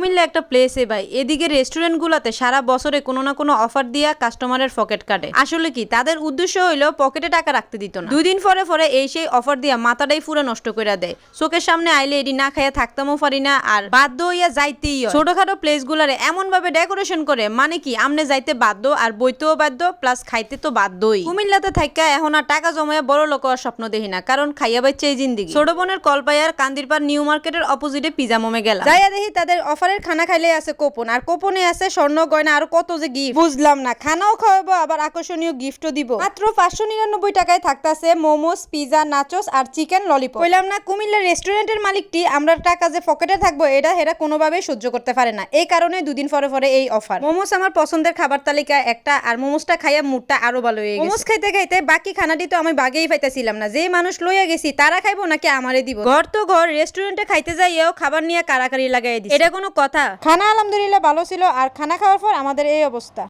কুমিল্লা একটা প্লেসে ভাই, এদিকে রেস্টুরেন্ট গুলাতে সারা বছরে কোনো না কোনো অফার দিয়া কাস্টমারের পকেট কাটে। আসলে কি তাদের উদ্দেশ্য হইলো পকেটে টাকা রাখতে দিত না, 2 দিন পরে পরে এই সেই অফার দিয়া মাথাটাই পুরো নষ্ট করে দেয়। চোখের সামনে আইলে এটি না খাইয়া থাকতামও পারি না, আর বাধ্য হইয়া যাইতেই হয়। ছোটখাটো প্লেস গুলারে এমন ভাবে ডেকোরেশন করে, মানে কি আমনে যাইতে বাধ্য আর বইতেও বাধ্য, প্লাস খাইতে তো বাধ্যই। কুমিল্লাতে থাইকা এখন আর টাকা জমায়া বড় লোক হওয়ার স্বপ্ন দেখি না, কারণ খাইয়া বাচ্চা এই জিন্দিগি। ছোট বোনের কলপাইয়ার কান্দিরপাড় নিউ মার্কেটের অপোজিটে পিজা মমে গেলাম, যাইয়া দেখি তাদের অফারের খানা খাইলে আছে কুপন, আর কুপনে আছে স্বর্ণ গয়না আর কত যে গিফট। বুঝলাম না, খানাও খাওয়াবো আবার আকর্ষণীয় গিফটও দিব। মাত্র 599 টাকায় থাকতাছে মোমোস, পিজা, নাচোস আর চিকেন ললিপপ। কইলাম না কুমিল্লার রেস্টুরেন্টের মালিকটি আমরা টাকা যে পকেটে থাকবো এটা হেরা কোনোভাবেই সহ্য করতে পারে না, এই কারণে 2 দিন পরে পরে এই অফার। মোমোস আমার পছন্দের খাবার তালিকা একটা, আর মোমোসটা খাইয়া মুডটা আরো ভালো হয়ে গেছে। মোমোস খাইতে খাইতে বাকি খানাটি তো আমি বাগেই পাইতেছিলাম না, যে মানুষ লইয়া গেছি তারা খাইবো নাকি আমারে দিব। ঘর তো ঘর, রেস্টুরেন্টে খাইতে যাইয়াও খাবার নিয়ে কারাকারি লাগাই দিছে, এটা কোনো কথা? খানা আলহামদুলিল্লাহ ভালো ছিল, আর খানা খাওয়ার পর আমাদের এই অবস্থা।